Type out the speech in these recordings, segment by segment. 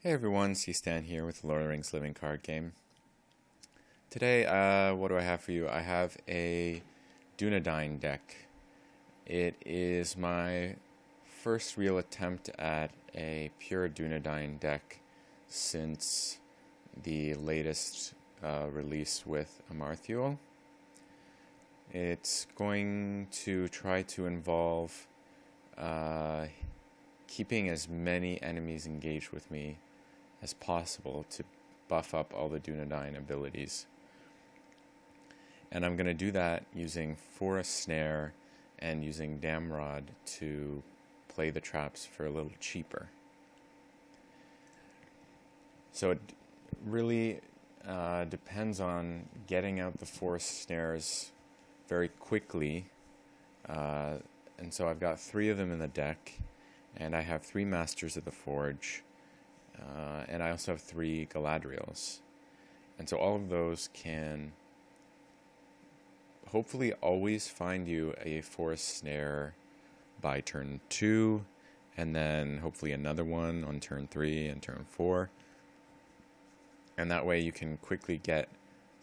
Hey everyone, C-Stan here with Lord of the Rings Living Card Game. Today, what do I have for you? I have a Dunedain deck. It is my first real attempt at a pure Dunedain deck since the latest release with Amarthuel. It's going to try to involve keeping as many enemies engaged with me as possible to buff up all the Dunedain abilities. And I'm going to do that using Forest Snare and using Damrod to play the traps for a little cheaper. So it really depends on getting out the Forest Snares very quickly. And so I've got 3 of them in the deck, and I have 3 Masters of the Forge. And I also have 3 Galadriels. And so all of those can hopefully always find you a Forest Snare by turn 2, and then hopefully another one on turn 3 and turn 4. And that way you can quickly get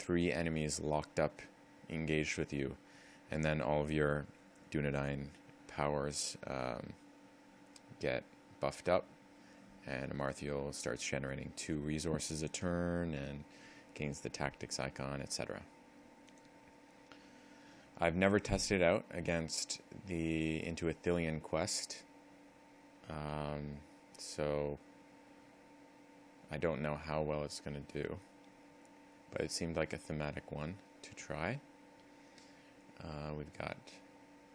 3 enemies locked up, engaged with you, and then all of your Dunedain powers get buffed up. And Amarthuel starts generating 2 resources a turn and gains the tactics icon, etc. I've never tested it out against the Into Ithilien quest, so I don't know how well it's going to do, but it seemed like a thematic one to try. We've got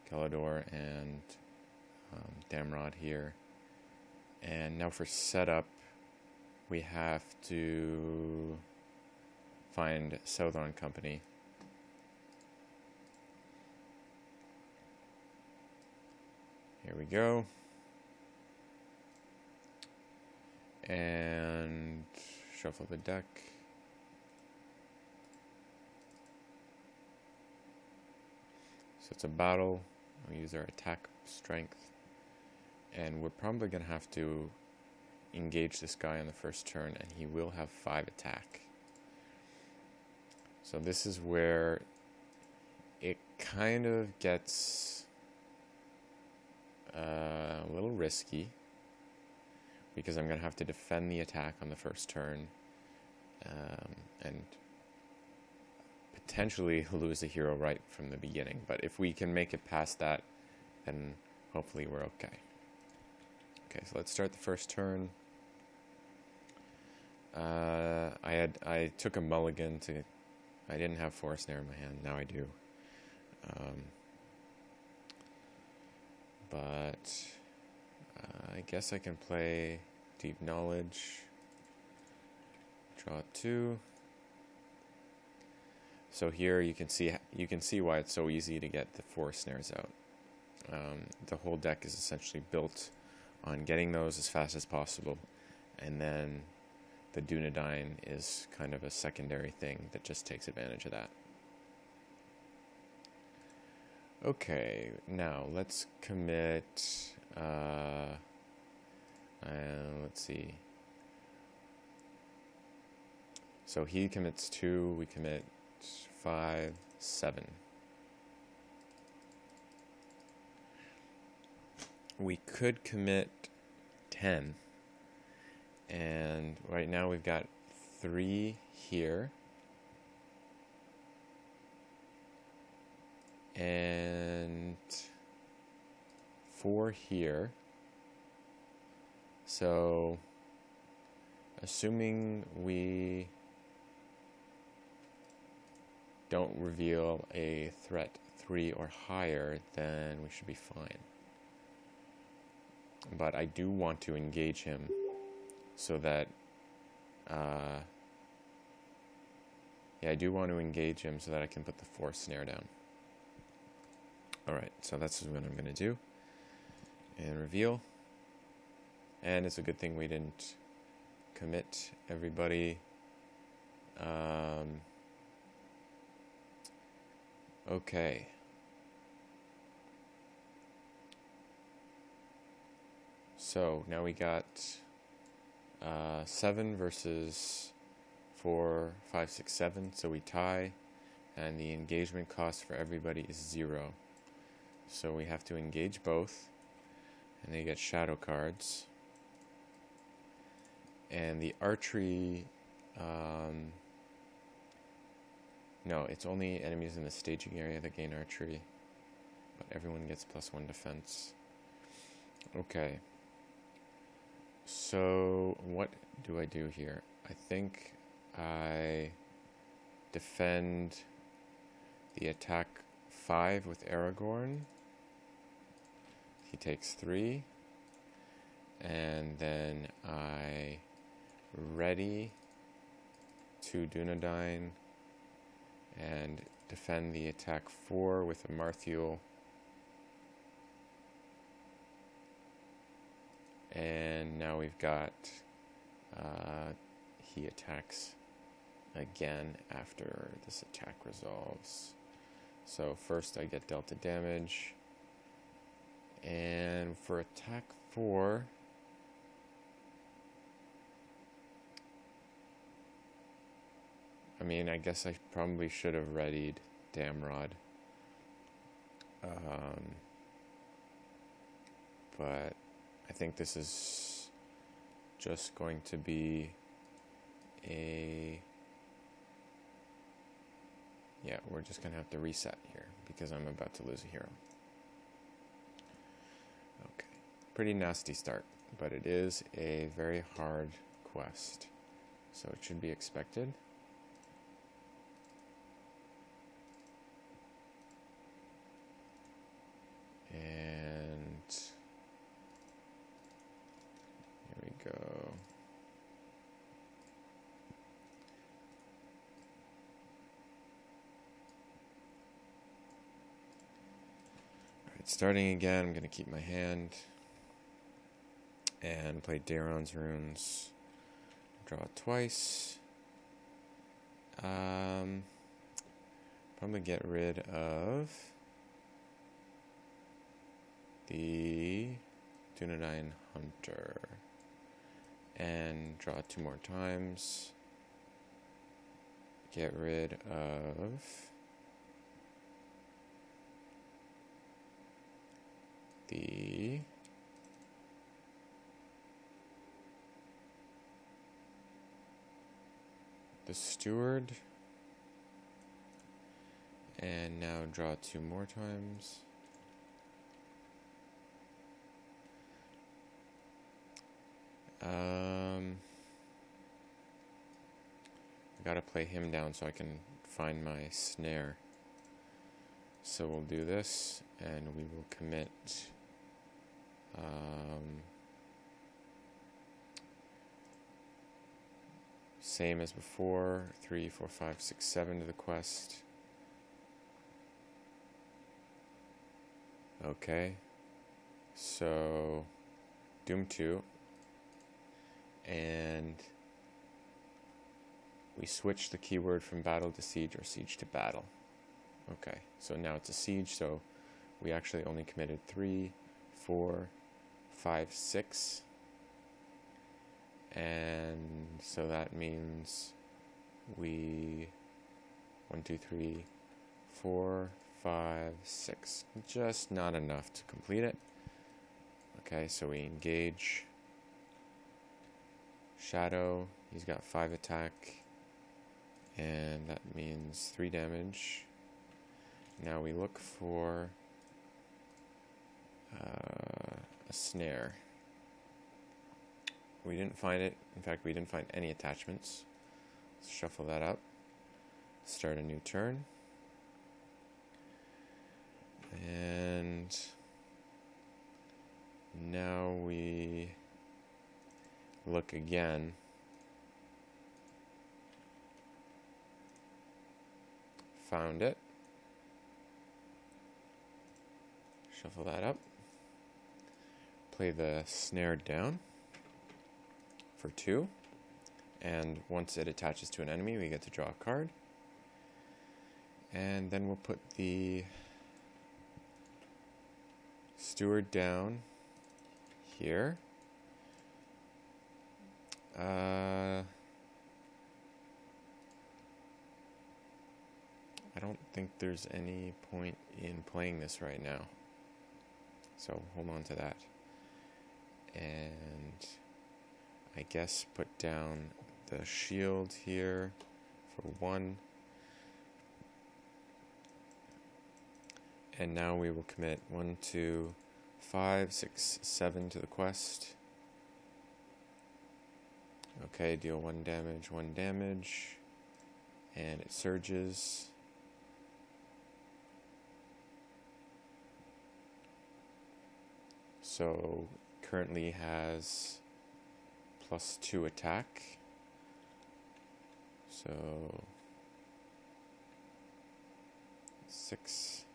Galador and Damrod here. And now for setup, we have to find Southern Company. Here we go. And shuffle the deck. So it's a battle. We'll use our attack strength. And we're probably going to have to engage this guy on the first turn, and he will have 5 attack. So this is where it kind of gets a little risky, because I'm going to have to defend the attack on the first turn and potentially lose a hero right from the beginning. But if we can make it past that, then hopefully we're okay. Okay, so let's start the first turn. I took a mulligan to. I didn't have Forest Snare in my hand. Now I do. But I guess I can play Deep Knowledge. Draw 2. So here you can see why it's so easy to get the Forest Snares out. The whole deck is essentially built on getting those as fast as possible, and then the Dunedain is kind of a secondary thing that just takes advantage of that. Okay, now let's commit, let's see. So he commits 2, we commit 5, 7. We could commit 10, and right now we've got 3 here, and 4 here. So assuming we don't reveal a threat 3 or higher, then we should be fine. But I do want to engage him so that, I do want to engage him so that I can put the Forest Snare down. Alright, so that's what I'm going to do. And reveal. And it's a good thing we didn't commit everybody. Okay. So now we got 7 versus 4, 5, 6, 7, so we tie, and the engagement cost for everybody is 0. So we have to engage both, and they get shadow cards. And the archery, no, it's only enemies in the staging area that gain archery, but everyone gets +1 defense. Okay. So what do I do here? I think I defend the attack 5 with Aragorn. He takes 3. And then I ready to Dunedain and defend the attack 4 with a Marthiel. And now we've got he attacks again after this attack resolves. So first I get delta damage, and for attack 4, I mean, I guess I probably should have readied Damrod. But I think this is just going to be yeah, we're just going to have to reset here because I'm about to lose a hero. Okay, pretty nasty start, but it is a very hard quest, so it should be expected. And here we go. Alright, starting again, I'm going to keep my hand and play Daeron's runes. Draw twice. Probably get rid of the Dunedain Hunter and draw 2 more times. Get rid of the Steward, and now draw 2 more times. I gotta play him down so I can find my snare. So we'll do this, and we will commit same as before, 3, 4, 5, 6, 7 to the quest. Okay, so Doom 2, and we switch the keyword from battle to siege or siege to battle. Okay, so now it's a siege, so we actually only committed 3, 4, 5, 6. And so that means we 1, 2, 3, 4, 5, 6. Just not enough to complete it. Okay, so we engage Shadow. He's got 5 attack, and that means 3 damage. Now we look for a snare. We didn't find it. In fact, we didn't find any attachments. Let's shuffle that up. Start a new turn. And now we look again. Found it. Shuffle that up. Play the snare down for 2. And once it attaches to an enemy, we get to draw a card. And then we'll put the Steward down here. I don't think there's any point in playing this right now. So hold on to that. And I guess put down the shield here for 1. And now we will commit 1, 2, 5, 6, 7 to the quest. Okay, deal 1 damage, 1 damage. And it surges. So currently has +2 attack. So 6.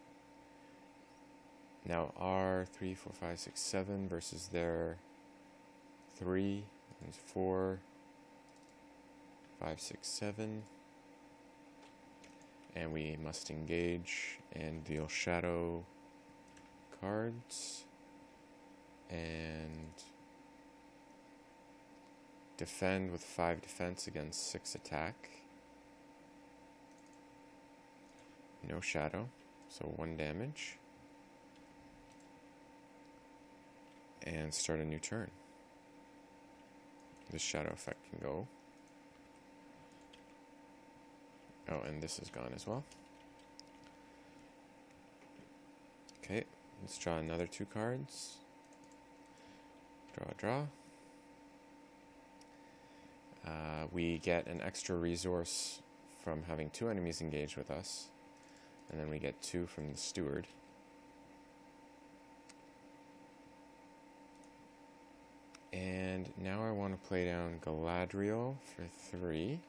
Now R 3, 4, 5, 6, 7 versus their 3 is 4, 5, 6, 7. And we must engage and deal shadow cards and defend with 5 defense against 6 attack. No shadow, so 1 damage. And start a new turn. This shadow effect can go. Oh, and this is gone as well. Okay, let's draw another 2 cards. Draw. We get an extra resource from having 2 enemies engaged with us. And then we get 2 from the steward. And now I want to play down Galadriel for 3.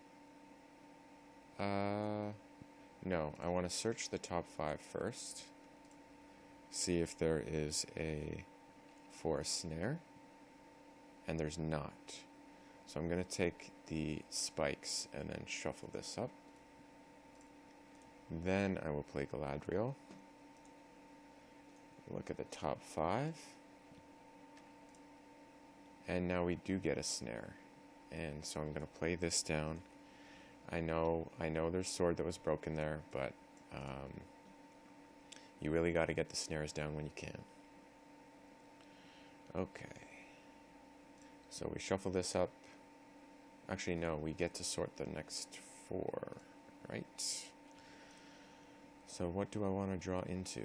No, I want to search the top 5 first. See if there is a forest snare. And there's not. So I'm going to take the spikes and then shuffle this up. Then I will play Galadriel. Look at the top 5. And now we do get a snare. And so I'm going to play this down. I know there's sword that was broken there, but you really got to get the snares down when you can. Okay. So we shuffle this up. Actually, no, we get to sort the next 4, right? So what do I want to draw into?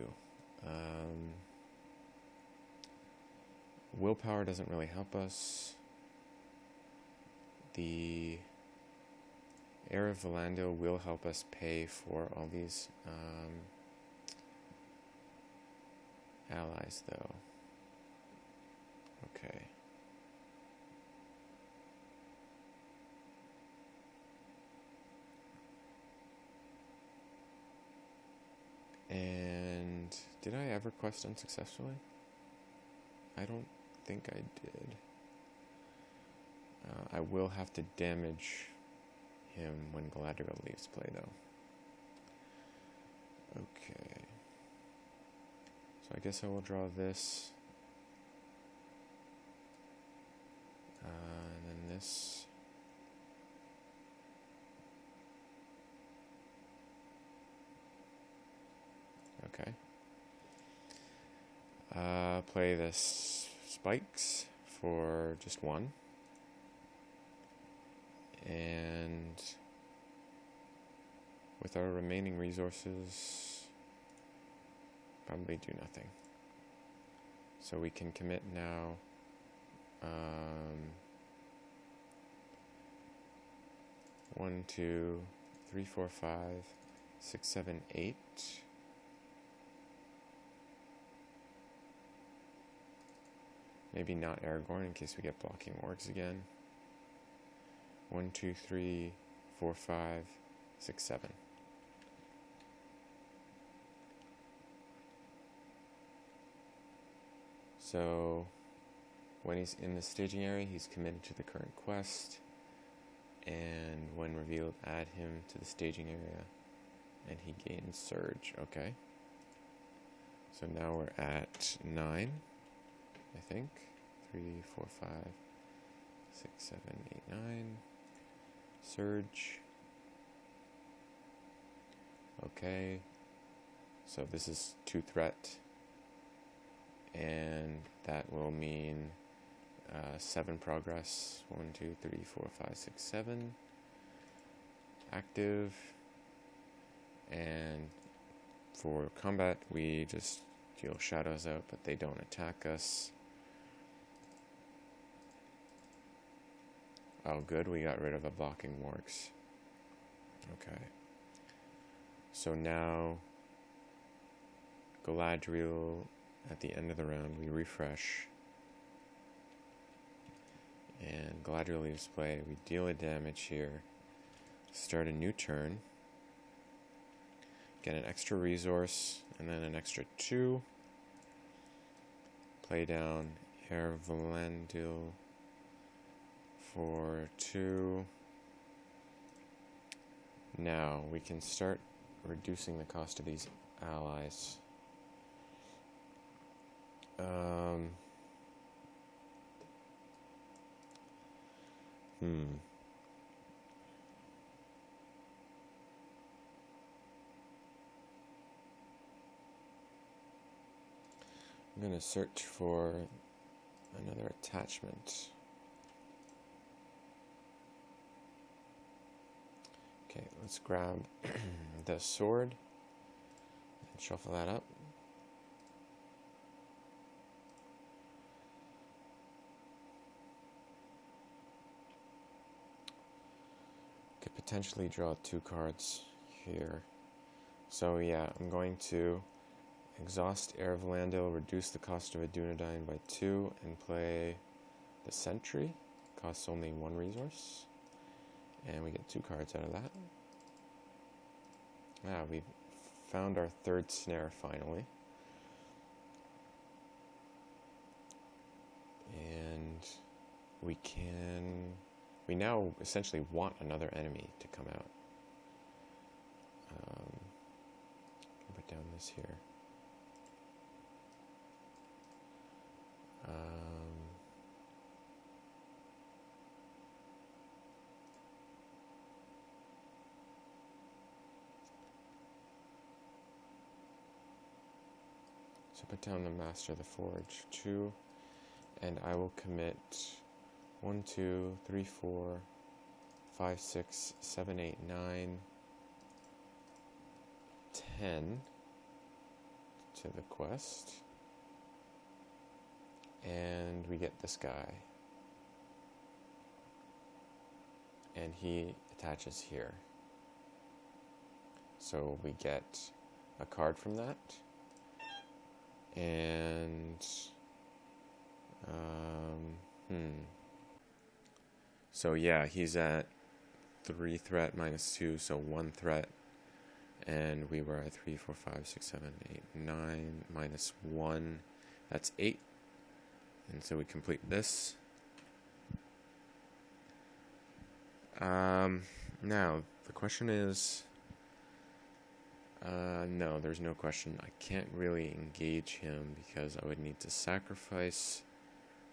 Willpower doesn't really help us. The Heir of Valando will help us pay for all these allies, though. Okay. And did I ever quest unsuccessfully? I don't think I did. I will have to damage him when Galadriel leaves play, though. Okay. So I guess I will draw this. And then this. Okay. Play this spikes for just 1. And with our remaining resources, probably do nothing. So we can commit now 1, 2, 3, 4, 5, 6, 7, 8. Maybe not Aragorn in case we get blocking orcs again. 1, 2, 3, 4, 5, 6, 7. So when he's in the staging area, he's committed to the current quest. And when revealed, add him to the staging area. And he gains Surge. Okay. So now we're at 9, I think. 3, 4, 5, 6, 7, 8, 9. Surge. Okay. So this is 2 threat. And that will mean 7 progress. 1, 2, 3, 4, 5, 6, 7. Active. And for combat, we just deal shadows out, but they don't attack us. Oh, good, we got rid of a blocking Wargs. Okay. So now, Galadriel, at the end of the round, we refresh. And Galadriel leaves play. We deal a damage here. Start a new turn. Get an extra resource, and then an extra 2. Play down Ervalandil for 2. Now, we can start reducing the cost of these allies. I'm going to search for another attachment. Okay, let's grab the sword and shuffle that up. Could potentially draw 2 cards here. So yeah, I'm going to exhaust Ervalandil, reduce the cost of a Dunedain by 2, and play the Sentry. Costs only 1 resource. And we get 2 cards out of that. Ah, we found our 3rd snare finally. And we now essentially want another enemy to come out. Put down this here. So put down the Master of the Forge 2, and I will commit 1, 2, 3, 4, 5, 6, 7, 8, 9, 10 to the quest. And we get this guy. And he attaches here. So we get a card from that. And so yeah, he's at 3 threat minus 2, so 1 threat. And we were at 3, 4, 5, 6, 7, 8, 9 minus 1. That's 8. And so we complete this. Now, the question is... no, there's no question. I can't really engage him because I would need to sacrifice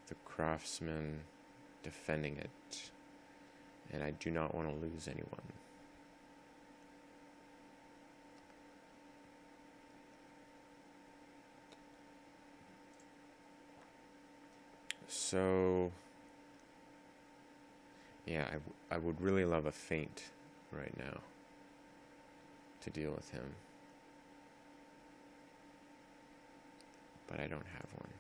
the craftsman defending it. And I do not want to lose anyone. So, yeah, I would really love a feint right now to deal with him. But I don't have one.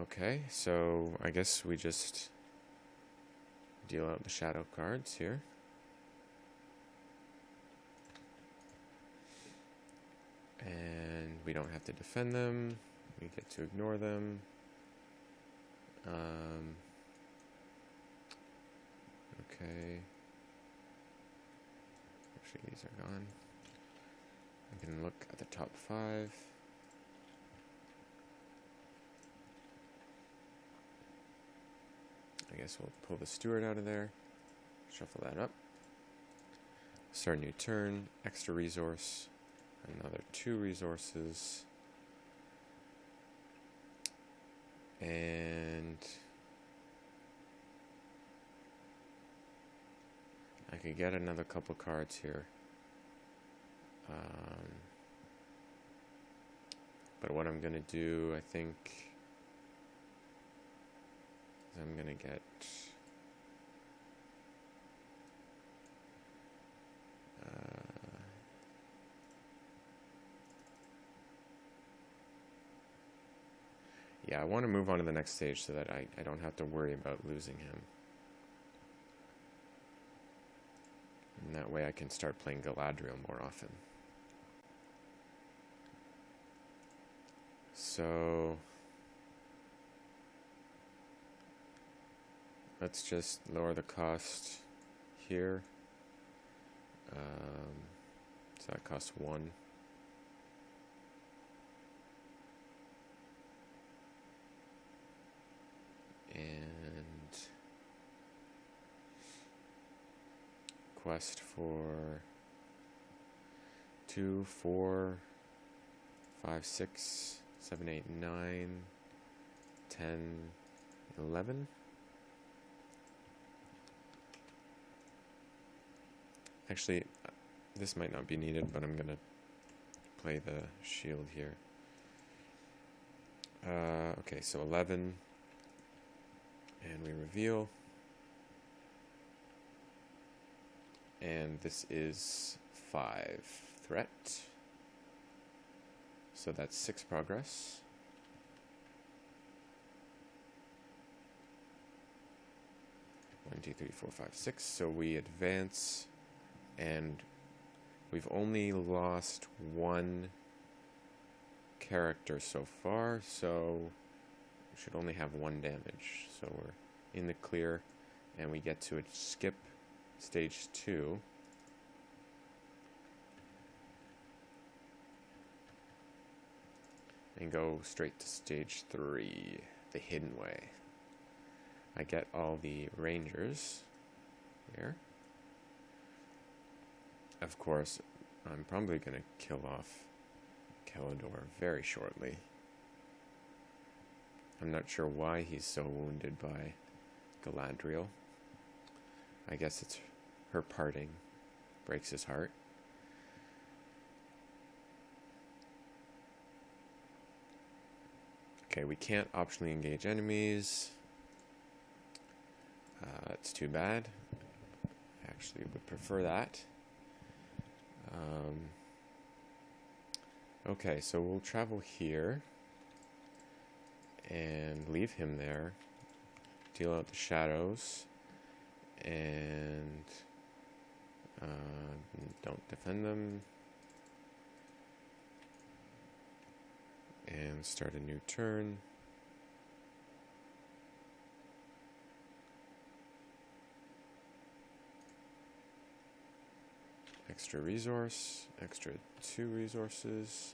Okay, so I guess we just deal out the shadow cards here. And we don't have to defend them. We get to ignore them. Okay. Actually, these are gone. We can look at the top 5. I guess we'll pull the steward out of there. Shuffle that up. Start a new turn. Extra resource. Another 2 resources. And I could get another couple cards here. But what I'm going to do, I think, is I'm going to get... yeah, I want to move on to the next stage so that I don't have to worry about losing him. And that way I can start playing Galadriel more often. So let's just lower the cost here. So that costs 1. And quest for 2, 4, 5, 6, 7, 8, 9, 10, 11. Actually, this might not be needed, but I'm going to play the shield here. Okay, so 11. And we reveal. And this is 5 threat. So that's 6 progress. One, 2, 3, 4, 5, 6. So we advance, and we've only lost 1 character so far, so we should only have 1 damage. So we're in the clear, and we get to skip stage 2. And go straight to stage 3, the hidden way. I get all the rangers here. Of course, I'm probably going to kill off Kelador very shortly. I'm not sure why he's so wounded by Galadriel. I guess it's her parting breaks his heart. Okay, we can't optionally engage enemies. It's too bad. I actually would prefer that. Okay, so we'll travel here and leave him there. Deal out the shadows. And don't defend them. And start a new turn. Extra resource, extra 2 resources.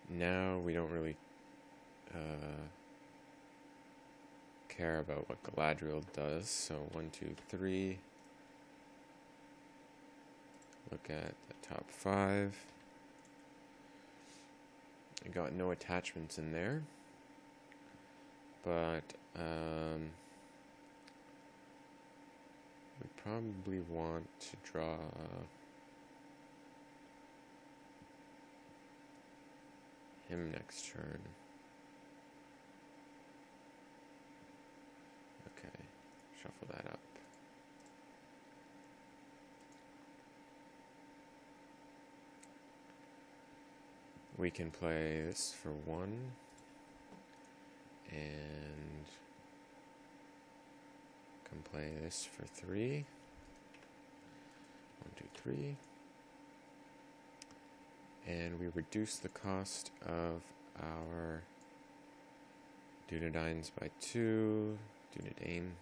Now we don't really care about what Galadriel does, so 1, 2, 3. Look at the top 5. I got no attachments in there, but we probably want to draw him next turn. Okay, shuffle that up. We can play this for 1, and can play this for 3. 1, 2, 3. And we reduce the cost of our Dunedains by 2. Dunedain.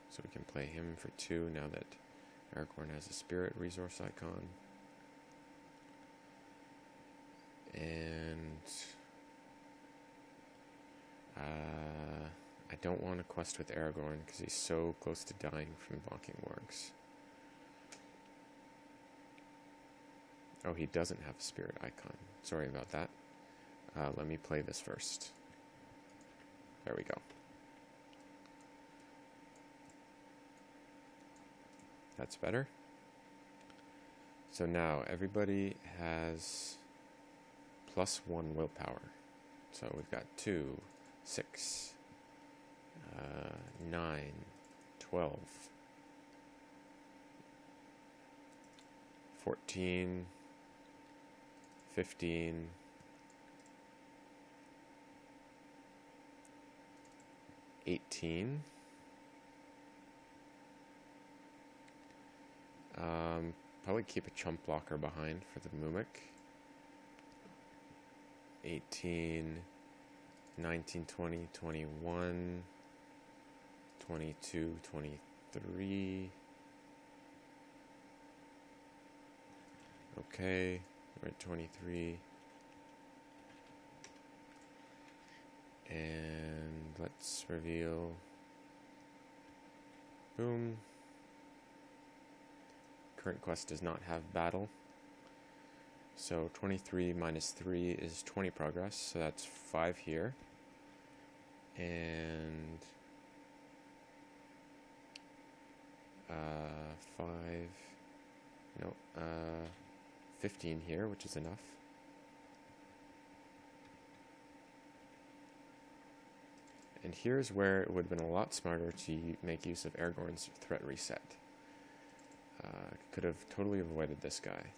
So we can play him for 2 now that Aragorn has a spirit resource icon. And I don't want to quest with Aragorn because he's so close to dying from blocking wargs. Oh, he doesn't have a spirit icon. Sorry about that. Let me play this first. There we go. That's better. So now everybody has +1 willpower. So we've got 2, 6, 9, 12, 14, 15, 18. Probably keep a chump blocker behind for the Mumak. 18, 19, 20, 21, 22, 23. Okay, we're at 23. And let's reveal. Boom. Current quest does not have battle. So 23 minus 3 is 20 progress, so that's 5 here. And 5, no, 15 here, which is enough. And here's where it would have been a lot smarter to make use of Aragorn's threat reset. Could have totally avoided this guy.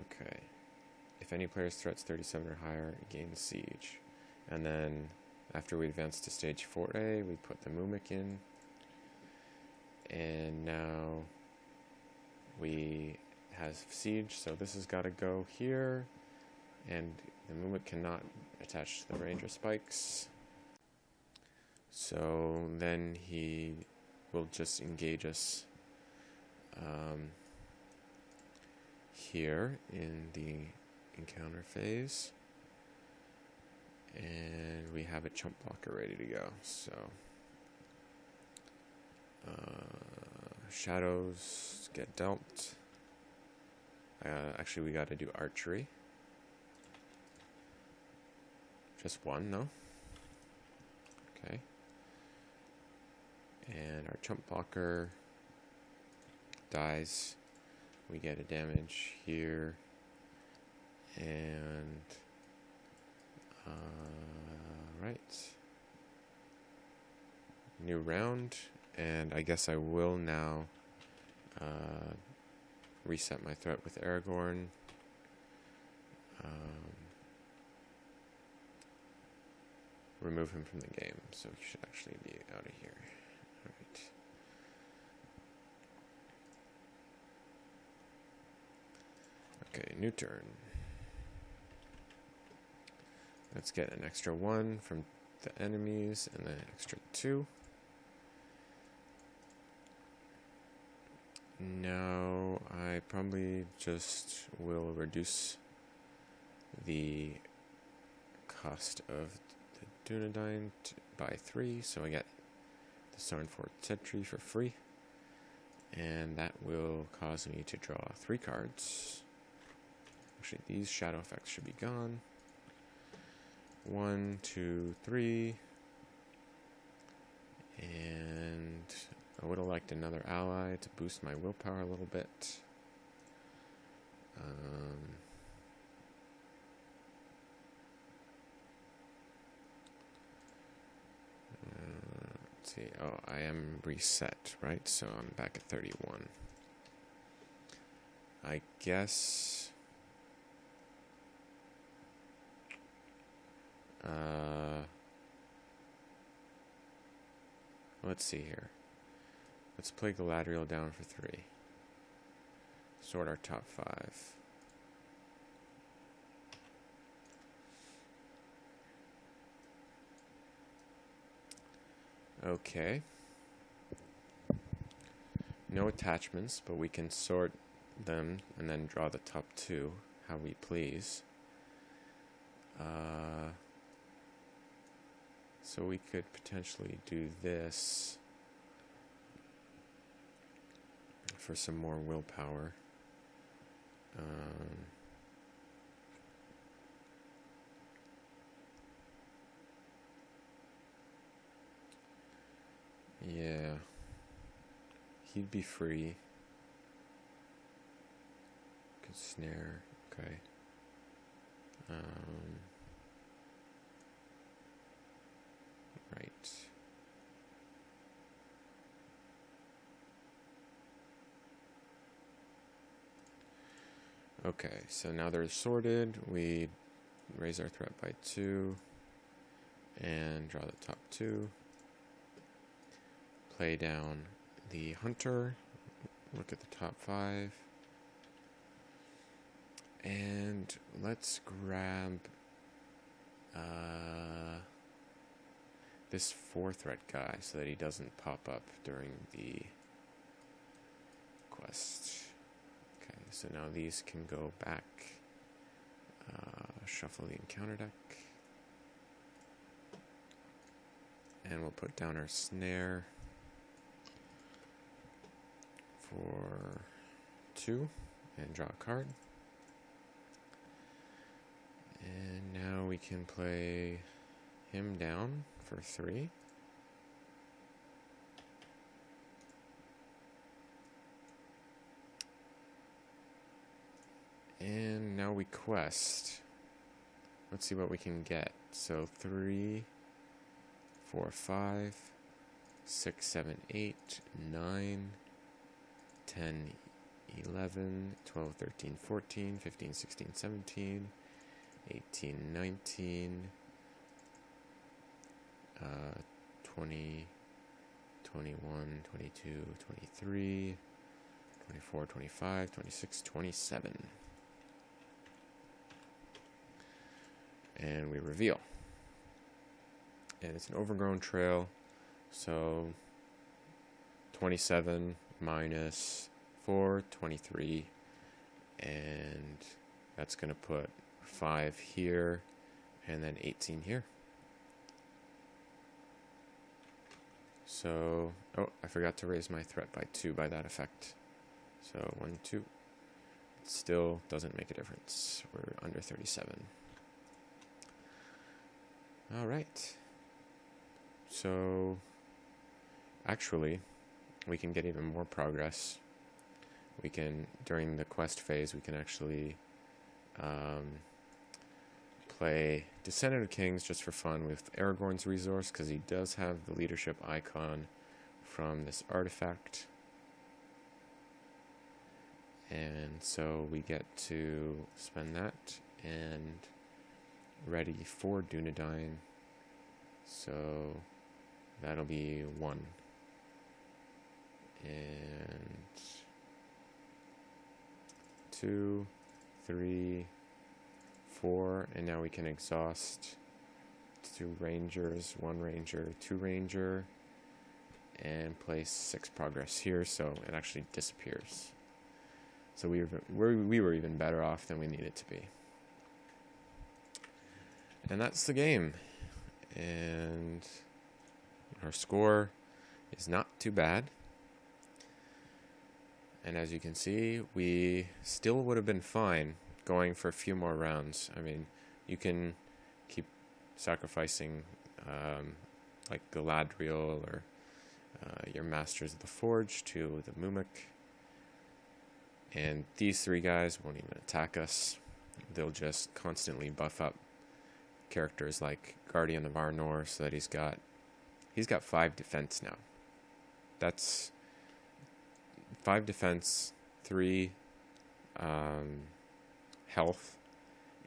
Okay. If any player's threat's 37 or higher, it gains siege. And then after we advance to stage 4A, we put the Mumak in. And now we have siege, so this has got to go here. And the Mumak cannot attach to the ranger spikes. So then he will just engage us here in the encounter phase. And we have a chump blocker ready to go. So shadows get dealt. Actually, we got to do archery. Just one, no? Okay. And our chump blocker dies. We get a damage here. And right. New round. And I guess I will now reset my threat with Aragorn. Remove him from the game, so he should actually be out of here. Alright. Okay, new turn. Let's get an extra 1 from the enemies and an extra 2. Now I probably just will reduce the cost of the Dunedain by 3, so I get the Sarnfort Sentry for free, and that will cause me to draw 3 cards. Actually, these shadow effects should be gone. 1, 2, 3, and I would have liked another ally to boost my willpower a little bit. Let's see. Oh, I am reset, right? So I'm back at 31. I guess. Let's see here. Let's play Galadriel down for 3. Sort our top 5. Okay. No attachments, but we can sort them and then draw the top 2 how we please. So we could potentially do this for some more willpower. Yeah. he'd be free. Could snare, okay. Right. Okay, so now they're sorted. We raise our threat by 2 and draw the top 2. Play down the hunter. Look at the top 5. And let's grab this 4-threat guy so that he doesn't pop up during the quest. Okay, so now these can go back. Shuffle the encounter deck. And we'll put down our snare for 2 and draw a card. And now we can play him down for 3. And now we quest. Let's see what we can get. So 3, 4, 5, 6, 7, 8, 9, 10, 11, 12, 13, 14, 15, 16, 17, 18, 19, 20, 21, 22, 23, 24, 25, 26, 27. And we reveal. And it's an overgrown trail, so 27 minus 4, 23, and that's going to put 5 here, and then 18 here. So, oh, I forgot to raise my threat by 2 by that effect. So 1, 2. It still doesn't make a difference. We're under 37. All right. So, actually, we can get even more progress. We can, during the quest phase, we can actually play Descendant of Kings just for fun with Aragorn's resource, because he does have the leadership icon from this artifact. And so we get to spend that and ready for Dunedain. So that'll be 1. And 2, 3, 4, and now we can exhaust 2 rangers, 1 ranger, 2 ranger, and place 6 progress here, so it actually disappears. So we were even better off than we needed to be. And that's the game. And our score is not too bad. And as you can see, we still would have been fine going for a few more rounds. I mean, you can keep sacrificing like Galadriel or your Masters of the Forge to the Mumak. And these 3 guys won't even attack us. They'll just constantly buff up characters like Guardian of Arnor so that he's got 5 defense now. That's 5 defense, 3 health,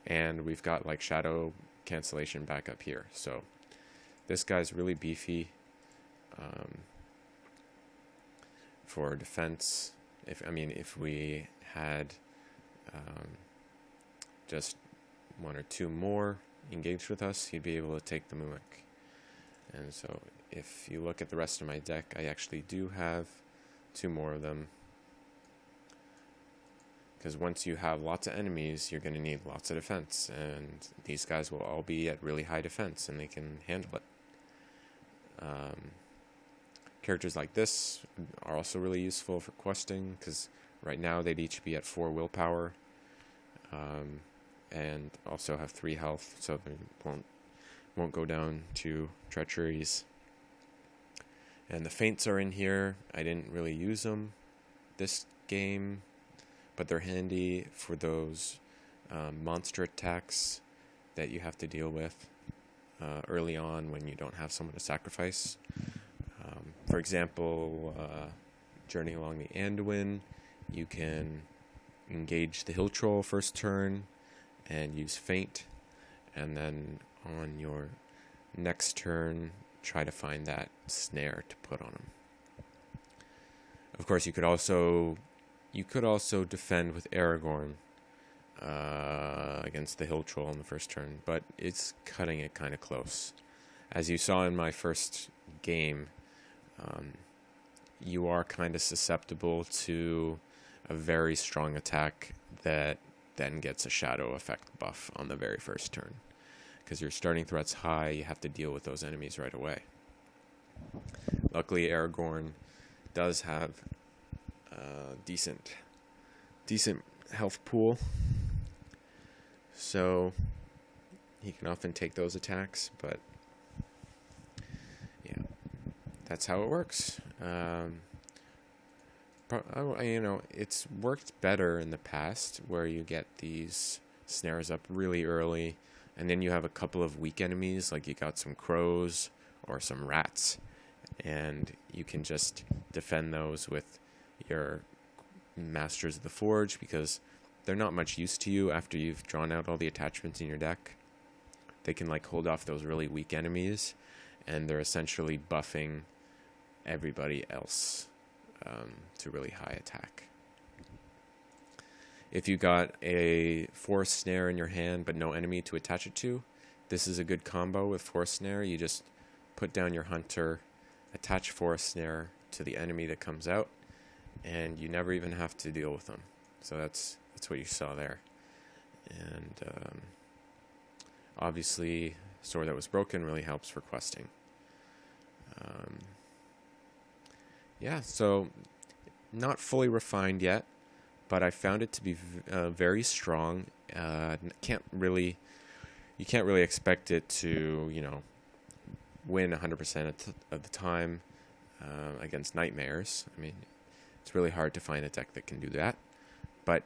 and we've got like shadow cancellation back up here. So this guy's really beefy for defense. If we had just 1 or 2 more engaged with us, he'd be able to take the Mumak. And so if you look at the rest of my deck, I actually do have 2 more of them. Because once you have lots of enemies, you're going to need lots of defense. And these guys will all be at really high defense, and they can handle it. Characters like this are also really useful for questing, because right now they'd each be at 4 willpower. And also have 3 health, so they won't go down to treacheries. And the feints are in here. I didn't really use them this game, but they're handy for those monster attacks that you have to deal with early on when you don't have someone to sacrifice. For example, Journey Along the Anduin, you can engage the Hill Troll first turn and use Feint, and then on your next turn try to find that snare to put on him. Of course, you could also defend with Aragorn against the Hill Troll on the first turn, but it's cutting it kind of close. As you saw in my first game, you are kind of susceptible to a very strong attack that then gets a shadow effect buff on the very first turn. Because your starting threat's high, you have to deal with those enemies right away. Luckily, Aragorn does have a decent health pool, so he can often take those attacks, but yeah, that's how it works. It's worked better in the past where you get these snares up really early, and then you have a couple of weak enemies, like you got some crows or some rats, and you can just defend those with your Masters of the Forge, because they're not much use to you after you've drawn out all the attachments in your deck. They can hold off those really weak enemies, and they're essentially buffing everybody else to really high attack. If you got a Forest Snare in your hand but no enemy to attach it to, this is a good combo with Forest Snare. You just put down your Hunter, attach Forest Snare to the enemy that comes out, and you never even have to deal with them. So that's what you saw there. And obviously, Sword That Was Broken really helps for questing. So not fully refined yet, but I found it to be very strong. You can't really expect it to, win 100% of the time against nightmares. I mean, it's really hard to find a deck that can do that. But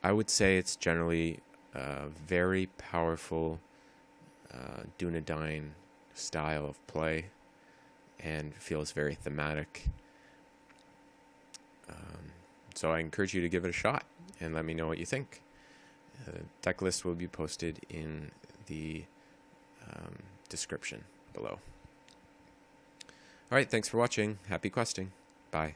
I would say it's generally a very powerful Dunedain style of play, and feels very thematic. So I encourage you to give it a shot and let me know what you think. The deck list will be posted in the description below. All right, thanks for watching. Happy questing. Bye.